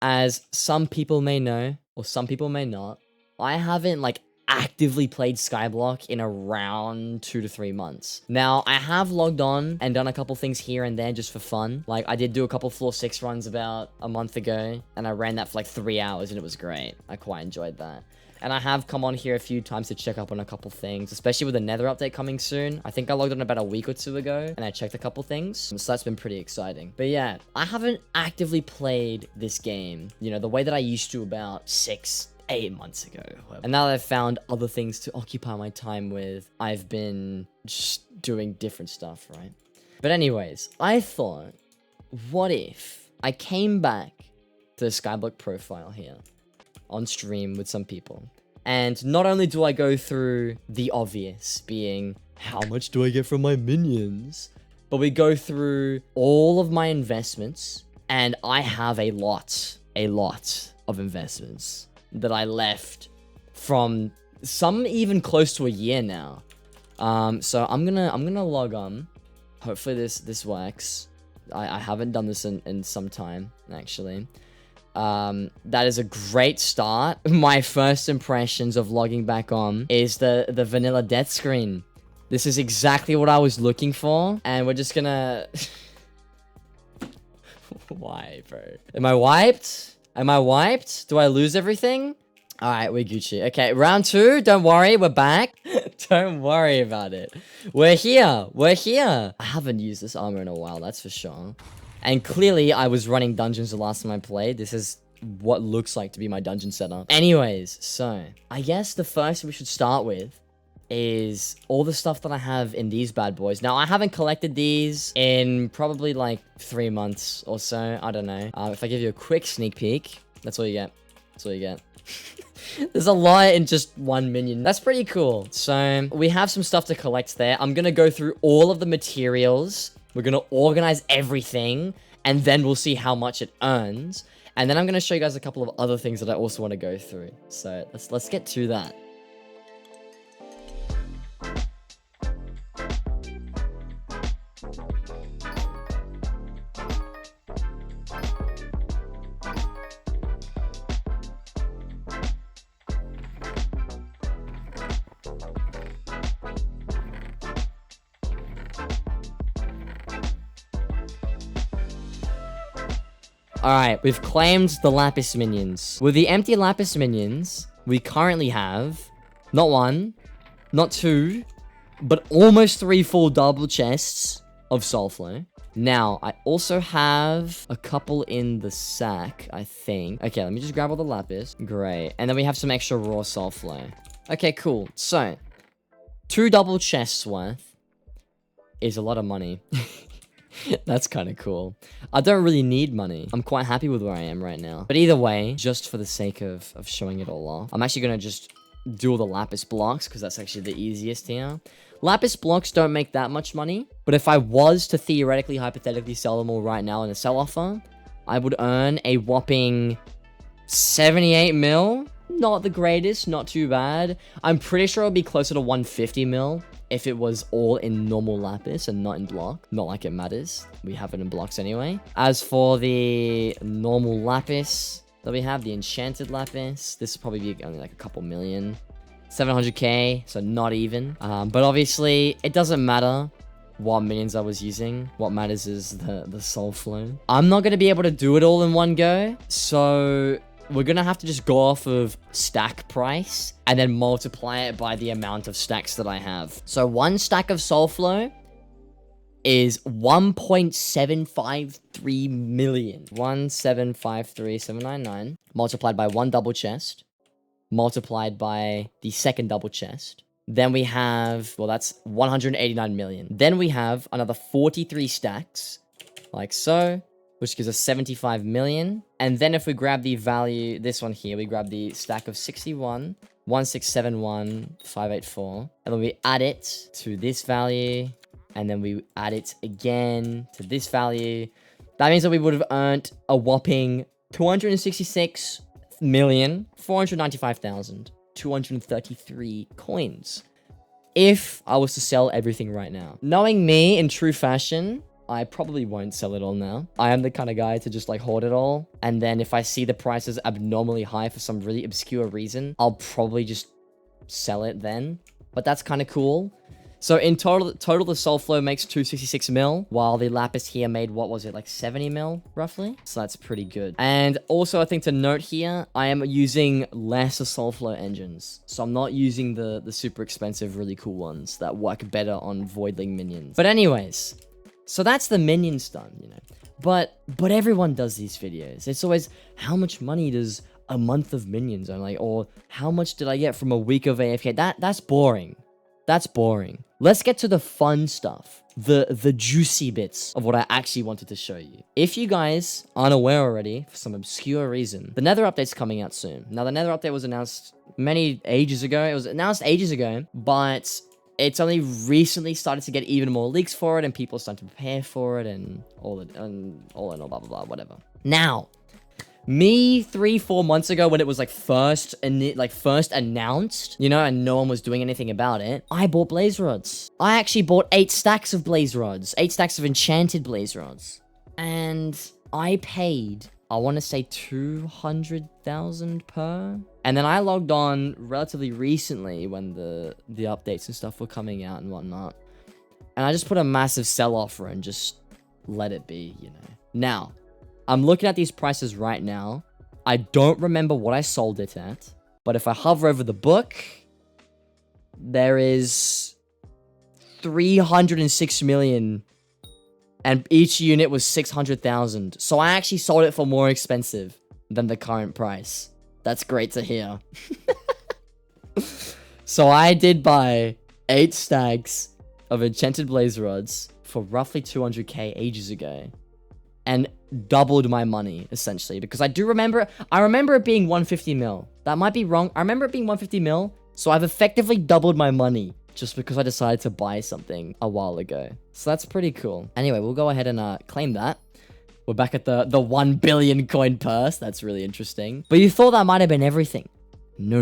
as some people may know, or some people may not, I haven't, like, actively played Skyblock in around 2 to 3 months. Now, I have logged on and done a couple things here and there just for fun. Like, I did do a couple floor 6 runs about a month ago, and I ran that for like 3 hours, and it was great. I quite enjoyed that. And I have come on here a few times to check up on a couple things, especially with the Nether update coming soon. I think I logged on about a week or 2 ago, and I checked a couple things, so that's been pretty exciting. But yeah, I haven't actively played this game, you know, the way that I used to about 8 months ago. And now that I've found other things to occupy my time with, I've been just doing different stuff, right? But anyways, I thought, what if I came back to the Skyblock profile here on stream with some people, and not only do I go through the obvious, being how much do I get from my minions, but we go through all of my investments, and I have a lot of investments that I left from some even close to a year now. So I'm gonna log on. Hopefully this works. I haven't done this in some time, actually. That is a great start. My first impressions of logging back on is the vanilla death screen. This is exactly what I was looking for, and we're just gonna... Why, bro? Am I wiped? Am I wiped? Do I lose everything? Alright, we're Gucci. Okay, round 2. Don't worry, we're back. Don't worry about it. We're here. We're here. I haven't used this armor in a while, that's for sure. And clearly, I was running dungeons the last time I played. This is what looks like to be my dungeon setup. Anyways, so I guess the first we should start with is all the stuff that I have in these bad boys. Now, I haven't collected these in probably like 3 months or so. I don't know. If I give you a quick sneak peek, that's all you get. That's all you get. There's a lot in just one minion. That's pretty cool. So we have some stuff to collect there. I'm going to go through all of the materials. We're going to organize everything, and then we'll see how much it earns. And then I'm going to show you guys a couple of other things that I also want to go through. So let's get to that. Alright, we've claimed the Lapis minions. With the empty Lapis minions, we currently have not 1, not 2, but almost 3 full double chests of Soulflow. Now, I also have a couple in the sack, I think. Okay, let me just grab all the Lapis. Great. And then we have some extra raw Soulflow. Okay, cool. So, 2 double chests worth is a lot of money. That's kind of cool. I don't really need money. I'm quite happy with where I am right now. But either way, just for the sake of showing it all off, I'm actually going to just do all the Lapis blocks, because that's actually the easiest here. Lapis blocks don't make that much money, but if I was to theoretically, hypothetically sell them all right now in a sell offer, I would earn a whopping 78 mil. Not the greatest, not too bad. I'm pretty sure it'll be closer to 150 mil if it was all in normal Lapis and not in block. Not like it matters. We have it in blocks anyway. As for the normal Lapis that we have, the enchanted Lapis, this will probably be only like a couple million. 700k, so not even. But obviously, it doesn't matter what minions I was using. What matters is the soul flow. I'm not going to be able to do it all in one go, so we're going to have to just go off of stack price and then multiply it by the amount of stacks that I have. So 1 stack of soul flow is 1.753 million. 1,753,799 multiplied by 1 double chest, multiplied by the second double chest. Then we have, well, that's 189 million. Then we have another 43 stacks, like so, which gives us 75 million. And then if we grab the value, this one here, we grab the stack of 61, 1671584, and then we add it to this value, and then we add it again to this value. That means that we would have earned a whopping 266,495,233 coins if I was to sell everything right now. Knowing me in true fashion, I probably won't sell it all now. I am the kind of guy to just like hoard it all. And then if I see the prices abnormally high for some really obscure reason, I'll probably just sell it then. But that's kind of cool. So in total the soul flow makes 266 mil, while the lapis here made, what was it, like 70 mil, roughly? So that's pretty good. And also, I think to note here, I am using lesser soul flow engines. So I'm not using the super expensive, really cool ones that work better on voidling minions. But anyways, so that's the minions done, you know. But everyone does these videos. It's always, how much money does a month of minions earn? Like, or how much did I get from a week of AFK? That's boring. That's boring. Let's get to the fun stuff. The juicy bits of what I actually wanted to show you. If you guys aren't aware already, for some obscure reason, the Nether update's coming out soon. Now, the Nether update was announced ages ago. It was announced ages ago, but it's only recently started to get even more leaks for it, and people are starting to prepare for it, and all blah, blah, blah, whatever. Now, me 3-4 months ago, when it was like first announced, you know, and no one was doing anything about it, I bought blaze rods. I actually bought 8 stacks of blaze rods, 8 stacks of enchanted blaze rods, and I paid, I want to say 200,000 per. And then I logged on relatively recently when the updates and stuff were coming out and whatnot, and I just put a massive sell offer and just let it be, you know. Now, I'm looking at these prices right now. I don't remember what I sold it at, but if I hover over the book, there is 306 million, and each unit was 600,000. So I actually sold it for more expensive than the current price. That's great to hear. So I did buy 8 stacks of enchanted blaze rods for roughly 200k ages ago, and doubled my money, essentially, because I remember it being 150 mil. That might be wrong. I remember it being 150 mil, so I've effectively doubled my money just because I decided to buy something a while ago. So that's pretty cool. Anyway, we'll go ahead and claim that. We're back at the 1 billion coin purse. That's really interesting. But you thought that might have been everything. No.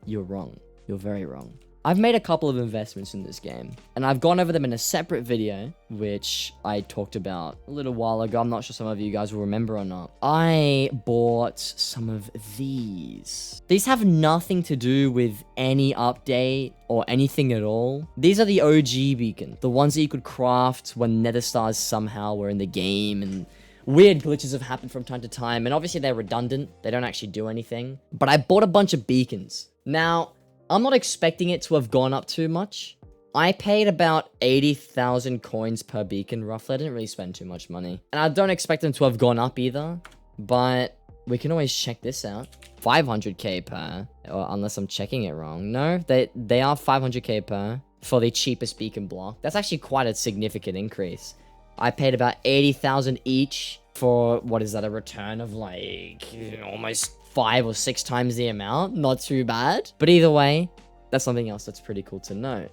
You're wrong. You're very wrong. I've made a couple of investments in this game, and I've gone over them in a separate video, which I talked about a little while ago. I'm not sure some of you guys will remember or not. I bought some of these. These have nothing to do with any update or anything at all. These are the OG beacon, the ones that you could craft when nether stars somehow were in the game, and weird glitches have happened from time to time, and obviously they're redundant. They don't actually do anything. But I bought a bunch of beacons. Now, I'm not expecting it to have gone up too much. I paid about 80,000 coins per beacon, roughly. I didn't really spend too much money. And I don't expect them to have gone up either. But we can always check this out. 500k per, or unless I'm checking it wrong. No, they are 500k per for the cheapest beacon block. That's actually quite a significant increase. I paid about 80,000 each for, what is that, a return of like almost 5 or 6 times the amount. Not too bad. But either way, that's something else that's pretty cool to note.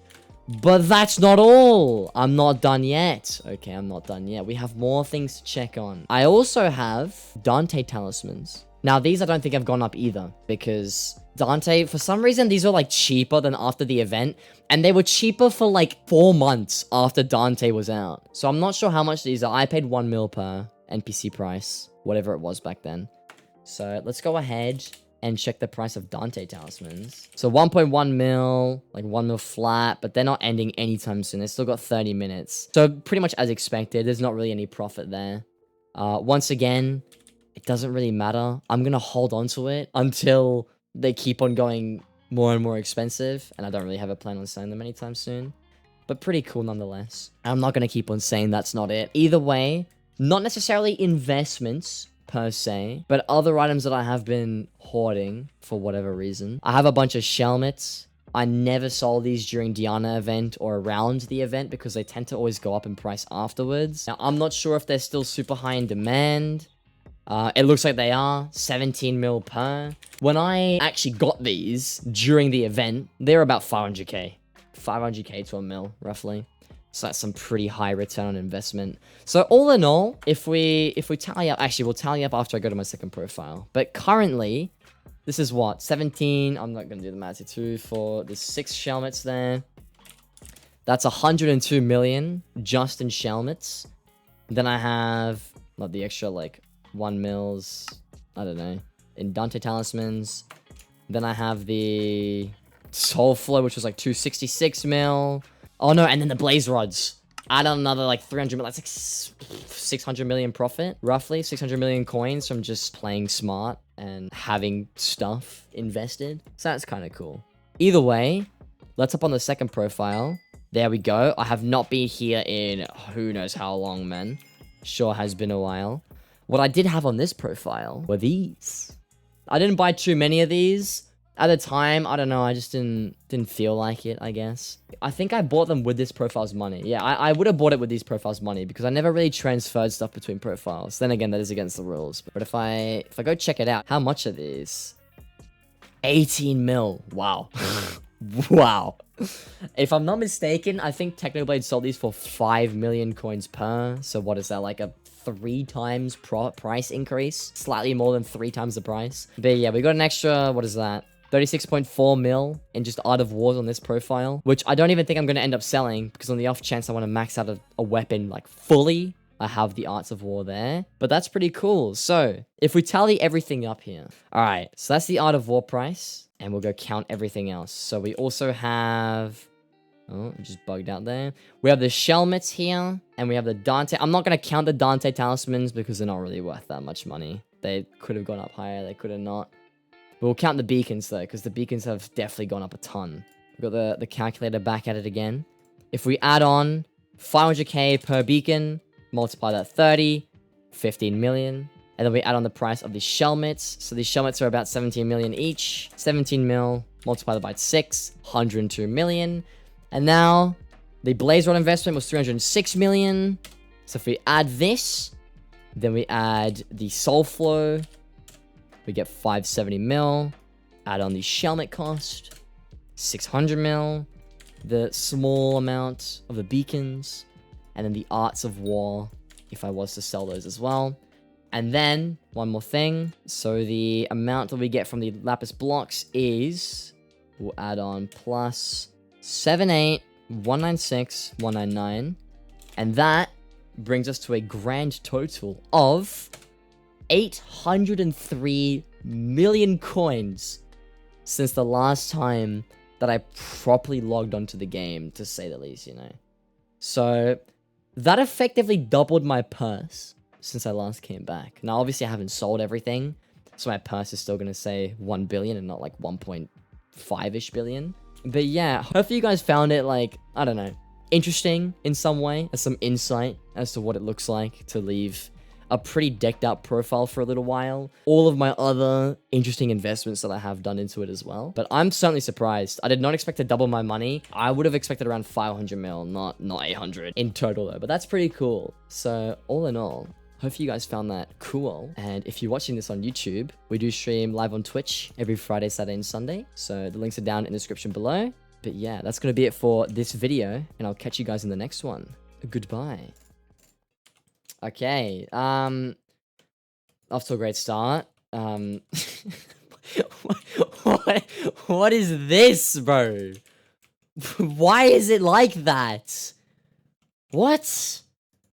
But that's not all. I'm not done yet. Okay, I'm not done yet. We have more things to check on. I also have Dante talismans. Now, these I don't think have gone up either, because Dante, for some reason, these are like cheaper than after the event, and they were cheaper for like 4 months after Dante was out. So I'm not sure how much these are. I paid 1 mil per NPC price, whatever it was back then. So let's go ahead and check the price of Dante talismans. So 1.1 mil, like 1 mil flat, but they're not ending anytime soon. They still got 30 minutes. So pretty much as expected, there's not really any profit there. Once again, it doesn't really matter. I'm going to hold on to it until they keep on going more and more expensive, and I don't really have a plan on selling them anytime soon. But pretty cool nonetheless. I'm not going to keep on saying that's not it. Either way, not necessarily investments per se, but other items that I have been hoarding for whatever reason. I have a bunch of shelmets. I never sold these during Diana event or around the event because they tend to always go up in price afterwards. Now, I'm not sure if they're still super high in demand. It looks like they are 17 mil per. When I actually got these during the event, they were about 500k. 500k to a mil, roughly. So that's some pretty high return on investment. So all in all, if we tally up, actually we'll tally up after I go to my second profile. But currently, this is what, 17, I'm not going to do the math, 2, 4, there's 6 shelmets there. That's 102 million just in shelmets. Then I have, not the extra, like, 1 mils, I don't know, in Dante Talismans. Then I have the Soul Flow, which was like 266 mil. Oh no, and then the Blaze Rods. Add on another like 300 mil. That's like 600 million profit, roughly 600 million coins from just playing smart and having stuff invested. So that's kind of cool. Either way, let's hop on the second profile. There we go. I have not been here in who knows how long, man. Sure has been a while. What I did have on this profile were these. I didn't buy too many of these. At the time, I don't know, I just didn't feel like it, I guess. I think I bought them with this profile's money. Yeah, I would have bought it with these profiles' money because I never really transferred stuff between profiles. Then again, that is against the rules. But if I go check it out, how much are these? 18 mil. Wow. Wow. If I'm not mistaken, I think Technoblade sold these for 5 million coins per. So what is that, like a 3 times price increase? Slightly more than 3 times the price. But yeah, we got an extra, what is that? 36.4 mil in just Art of Wars on this profile, which I don't even think I'm going to end up selling because on the off chance I want to max out a weapon like fully, I have the Arts of War there. But that's pretty cool. So if we tally everything up here. All right, so that's the Art of War price and we'll go count everything else. So we also have... Oh, it just bugged out there. We have the Shelmets here, and we have the Dante. I'm not going to count the Dante Talismans because they're not really worth that much money. They could have gone up higher, they could have not. But we'll count the beacons, though, because the beacons have definitely gone up a ton. We've got the calculator back at it again. If we add on 500k per beacon, multiply that 30, 15 million. And then we add on the price of the Shelmets. So these Shelmets are about 17 million each. 17 mil, multiply that by 6, 102 million. And now, the Blaze Rod investment was 306 million. So if we add this, then we add the Soul Flow, we get 570 mil. Add on the Shelmet cost, 600 mil. The small amount of the beacons, and then the Arts of War, if I was to sell those as well. And then, one more thing. So the amount that we get from the Lapis blocks is, we'll add on plus 78,196,199, and that brings us to a grand total of 803 million coins since the last time that I properly logged onto the game, to say the least, you know. So that effectively doubled my purse since I last came back. Now, obviously, I haven't sold everything, so my purse is still going to say 1 billion and not like 1.5-ish billion. But yeah, hopefully you guys found it, like, I don't know, interesting in some way, as some insight as to what it looks like to leave a pretty decked out profile for a little while. All of my other interesting investments that I have done into it as well. But I'm certainly surprised. I did not expect to double my money. I would have expected around 500 mil, not 800 in total though. But that's pretty cool. So all in all, hopefully you guys found that cool. And if you're watching this on YouTube, we do stream live on Twitch every Friday, Saturday, and Sunday. So the links are down in the description below. But yeah, that's going to be it for this video. And I'll catch you guys in the next one. Goodbye. Okay, off to a great start. What is this, bro? Why is it like that? What?